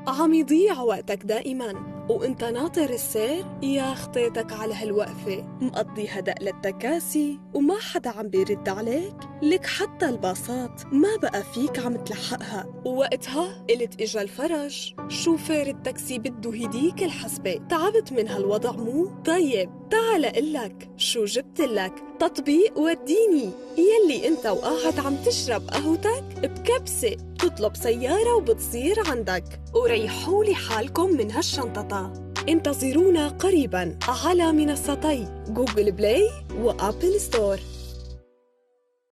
عم يضيع وقتك دائما وانت ناطر السير؟ يا خطيتك على هالوقفة، مقضيها دق للتكاسي وما حدا عم بيرد عليك. لك حتى الباصات ما بقى فيك عم تلحقها، ووقتها قلت اجا الفرج. شوفير التاكسي بده يهديك الحسبة. تعبت من هالوضع مو؟ طيب تعال قلك شو جبتلك، تطبيق وديني يلي انت وقاعد عم تشرب قهوتك بكبسة، تطلب سيارة وبتصير عندك. وريحولي حالكم من هالشنطة. انتظرونا قريبا على منصتي جوجل بلاي وآبل ستور.